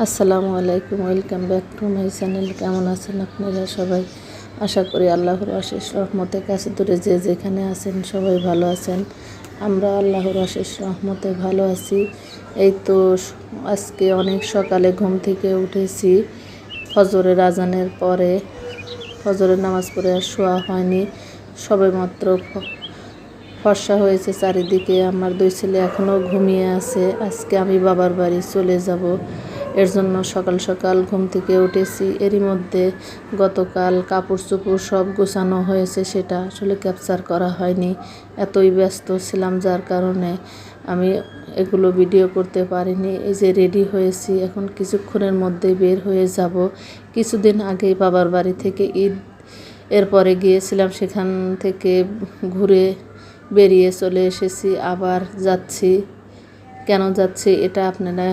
আসসালামু আলাইকুম, welcome back to my channel. কেমন আছেন আপনারা সবাই? আশা করি আল্লাহর অশেষ রহমতের কাছে দূরে যে যেখানে আছেন সবাই ভালো আছেন। আমরা আল্লাহর অশেষ রহমতে ভালো আছি। এই তো আজকে অনেক সকালে ঘুম থেকে উঠেছি। ফজরের আজানের পরে ফজরের নামাজ পড়ে আর শোয়া হয়নি, সবেমাত্র ফর্সা হয়েছে চারিদিকে। আমার দুই ছেলে এখনও ঘুমিয়ে আছে। আজকে আমি বাবার বাড়ি চলে যাব, এর জন্য সকাল সকাল ঘুম থেকে উঠেছি। এরই মধ্যে গতকাল কাপড় চোপড় সব গোছানো হয়েছে, সেটা আসলে ক্যাপচার করা হয়নি, এতই ব্যস্ত ছিলাম যার কারণে আমি এগুলো ভিডিও করতে পারিনি। এই যে রেডি হয়েছি, এখন কিছুক্ষণের মধ্যেই বের হয়ে যাব। কিছুদিন আগেই বাবার বাড়ি থেকে ঈদ এরপরে গিয়েছিলাম, সেখান থেকে ঘুরে বেরিয়ে চলে এসেছি, আবার যাচ্ছি। কেন যাচ্ছি এটা আপনারা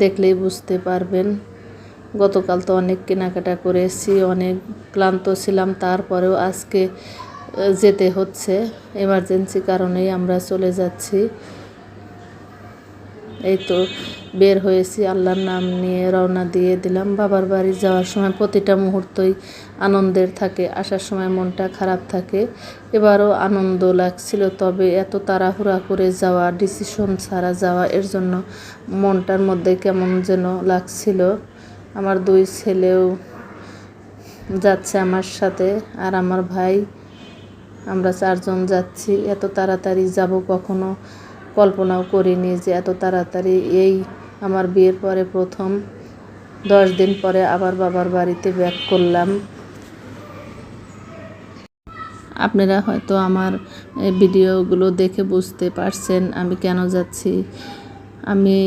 দেখলেই বুঝতে পারবেন। গতকাল তো অনেক কেনাকাটা করেছি, অনেক ক্লান্ত ছিলাম, তারপরেও আজকে যেতে হচ্ছে। এমার্জেন্সি কারণেই আমরা চলে যাচ্ছি। এই তো বের হয়েছি, আল্লাহর নাম নিয়ে রওনা দিয়ে দিলাম। বাবার বাড়ি যাওয়ার সময় প্রতিটা মুহূর্তই আনন্দের থাকে, আসার সময় মনটা খারাপ থাকে। এবারও আনন্দ লাগছিল, তবে এত তাড়াহুড়া করে যাওয়া, ডিসিশন ছাড়া যাওয়া, এর জন্য মনটার মধ্যে কেমন যেন লাগছিল। আমার দুই ছেলেও যাচ্ছে আমার সাথে, আর আমার ভাই, আমরা চারজন যাচ্ছি। এত তাড়াতাড়ি যাব কখনো কল্পনাও করিনি যে এত তাড়াতাড়ি। এই আমার বিয়ের পরে প্রথম 10 দিন পরে আবার বাবার বাড়িতে ব্যাক করলাম। আপনারা হয়তো আমার ভিডিওগুলো দেখে বুঝতে পারছেন আমি কেন যাচ্ছি। আমি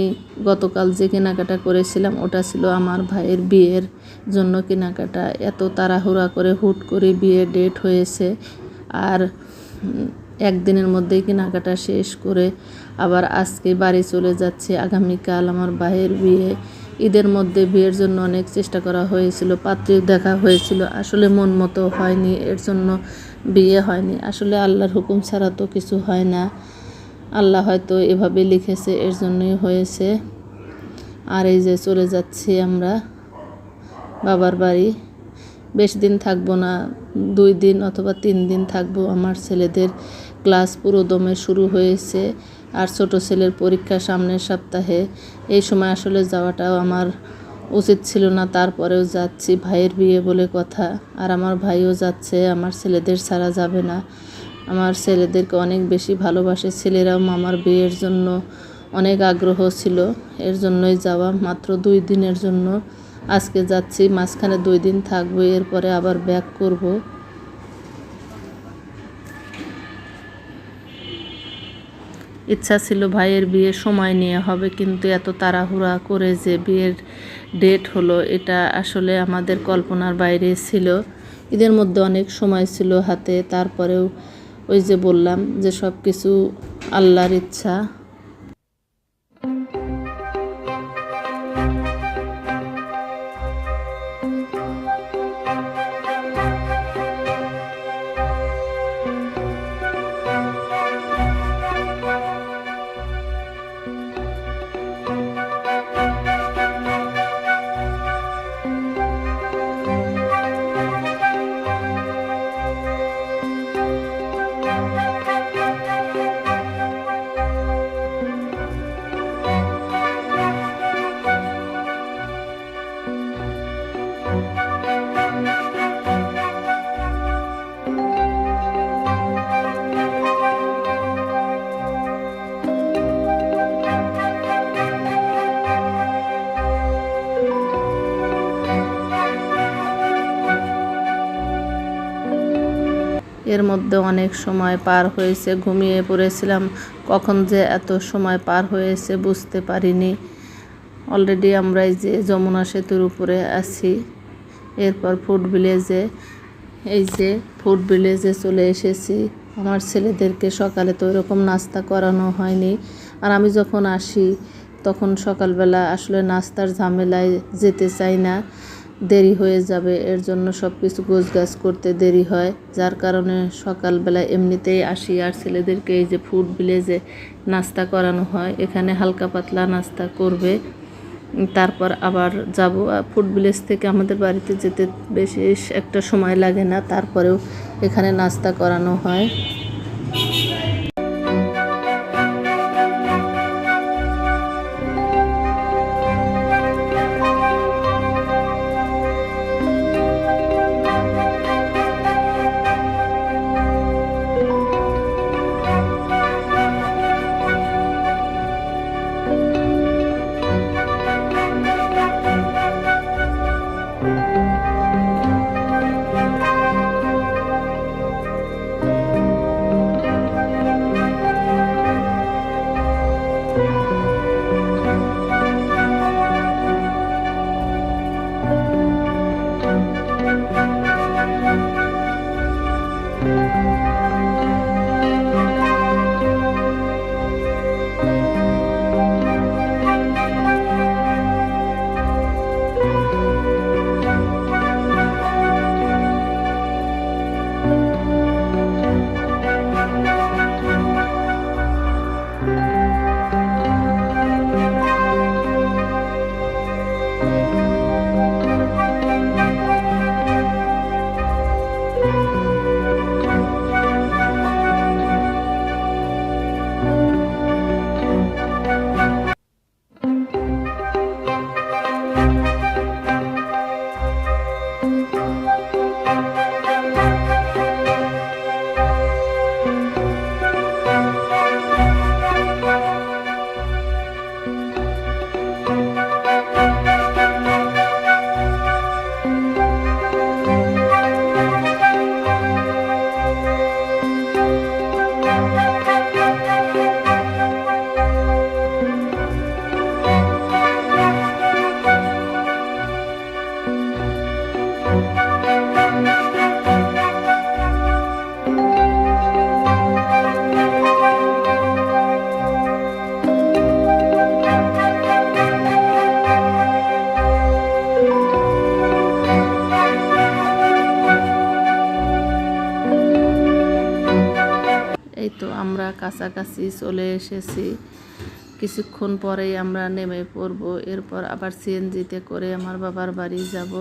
গতকাল যে কেনাকাটা করেছিলাম ওটা ছিল আমার ভাইয়ের বিয়ের জন্য কেনাকাটা। এত তাড়াহুড়া করে হুট করে বিয়ের ডেট হয়েছে, আর একদিনের মধ্যেই কেনাকাটা শেষ করে আবার আজকে বাড়ি চলে যাচ্ছে। আগামীকাল আমার ভাইয়ের বিয়ে। ঈদের মধ্যে বিয়ের জন্য অনেক চেষ্টা করা হয়েছিল, পাত্রী দেখা হয়েছিল, আসলে মন মতো হয়নি, এর জন্য বিয়ে হয়নি। আসলে আল্লাহর হুকুম ছাড়া তো কিছু হয় না, আল্লাহ হয়তো এভাবে লিখেছে, এর জন্যই হয়েছে। আর এই যে চলে যাচ্ছি আমরা বাবার বাড়ি। বেশ দিন থাকবো না, 2 দিন অথবা 3 দিন থাকবো। আমার ছেলেদের ক্লাস পুরো দমে শুরু হয়েছে, আর ছোট ছেলের পরীক্ষা সামনের সপ্তাহে। এই সময় আসলে যাওয়াটাও আমার উচিত ছিল না, তারপরেও যাচ্ছি, ভাইয়ের বিয়ে বলে কথা। আর আমার ভাইও যাচ্ছে, আমার ছেলেদের ছাড়া যাবে না। আমার ছেলেদেরকে অনেক বেশি ভালোবাসে, ছেলেরাও মামার বিয়ের জন্য অনেক আগ্রহ ছিল, এর জন্যই যাওয়া। মাত্র 2 দিনের জন্য আজকে যাচ্ছি, মাঝখানে 2 দিন থাকবো, এরপরে আবার ব্যাক করব। ইচ্ছা ছিল ভাইয়ের বিয়ে সময় নিয়ে হবে, কিন্তু এত তাড়াহুড়া করে যে বিয়ের ডেট হলো এটা আসলে আমাদের কল্পনার বাইরে ছিল। ঈদের মধ্যে অনেক সময় ছিল হাতে, তারপরেও ওই যে বললাম যে সব কিছু আল্লাহর ইচ্ছা। এর মধ্যে অনেক সময় পার হয়েছে, ঘুমিয়ে পড়েছিলাম, কখন যে এত সময় পার হয়েছে বুঝতে পারিনি। অলরেডি আমরা এই যে যমুনা সেতুর উপরে আছি। এরপর ফুড ভিলেজে চলে এসেছি। আমার ছেলেদেরকে সকালে তো এরকম নাস্তা করানো হয়নি, আর আমি যখন আসি তখন সকালবেলা আসলে নাস্তার ঝামেলায় যেতে চাই না, দেরি হয়ে যাবে, এর জন্য সব কিছু গোছগাছ করতে দেরি হয়, যার কারণে সকালবেলা এমনিতেই আসি। আর ছেলেদেরকে এই যে ফুড ভিলেজে নাস্তা করানো হয়, এখানে হালকা পাতলা নাস্তা করবে। তারপর আবার যাব। ফুড ভিলেজ থেকে আমাদের বাড়িতে যেতে বেশ একটা সময় লাগে না, তারপরেও এখানে নাস্তা করানো হয়। এই তো আমরা কাছাকাছি চলে এসেছি। কিছুক্ষণ পরেই আমরা নেমে পড়ব। এরপর আবার সিএনজিতে করে আমার বাবার বাড়ি যাব।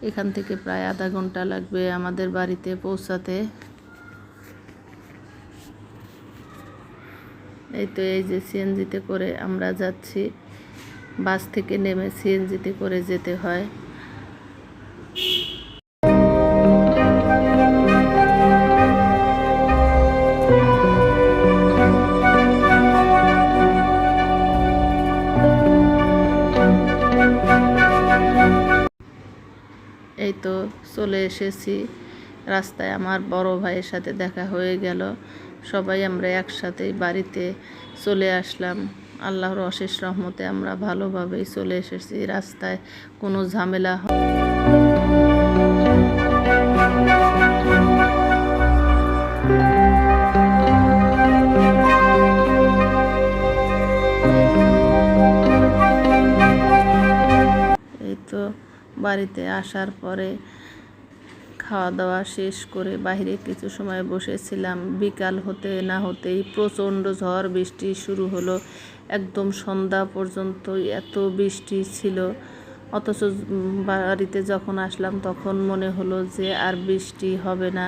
এখান থেকে প্রায় আধা ঘন্টা লাগবে আমাদের বাড়িতে পৌঁছাতে। এই তো এই যে সিএনজিতে করে আমরা যাচ্ছি। বাস থেকে নেমে সিএনজিতে করে যেতে হয়। এই তো চলে এসেছি। রাস্তায় আমার বড় ভাইয়ের সাথে দেখা হয়ে গেল। সবাই আমরা একসাথেই বাড়িতে চলে আসলাম। আল্লাহর অশেষ রহমতে আমরা ভালোভাবেই চলে এসেছি। রাস্তায় কোনো ঝামেলা এই তো বাড়িতে আসার পরে খাওয়া দাওয়া শেষ করে বাইরে কিছু সময় বসেছিলাম। বিকাল হতে না হতেই প্রচণ্ড ঝড় বৃষ্টি শুরু হলো। একদম সন্ধ্যা পর্যন্ত এত বৃষ্টি ছিল। অথচ বাড়িতে যখন আসলাম তখন মনে হলো যে আর বৃষ্টি হবে না।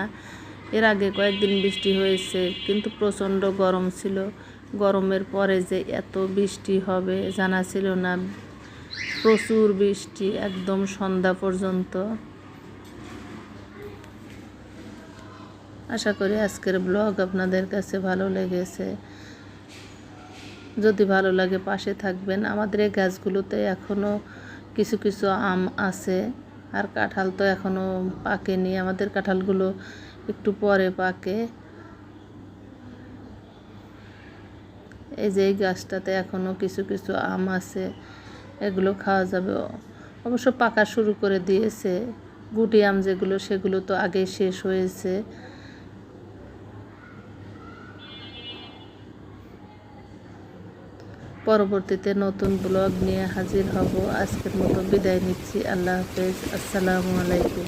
এর আগে কয়েকদিন বৃষ্টি হয়েছে, কিন্তু প্রচণ্ড গরম ছিল। গরমের পরে যে এত বৃষ্টি হবে জানা ছিল না। প্রচুর বৃষ্টি একদম সন্ধ্যা পর্যন্ত। আশা করি আজকের ব্লগ আপনাদের কাছে ভালো লেগেছে। যদি ভালো লাগে পাশে থাকবেন। আমাদের এই গাছগুলোতে এখনও কিছু কিছু আম আছে, আর কাঁঠাল তো এখনও পাকেনি। আমাদের কাঁঠালগুলো একটু পরে পাকে। এই যে এই গাছটাতে এখনও কিছু কিছু আম আছে, এগুলো খাওয়া যাবে। অবশ্য পাকা শুরু করে দিয়েছে। গুটি আম যেগুলো, সেগুলো তো আগেই শেষ হয়েছে। পরবর্তীতে নতুন ব্লগ নিয়ে হাজির হব। আজকের মতো বিদায় নিচ্ছি। আল্লাহ হাফেজ। আসসালামু আলাইকুম।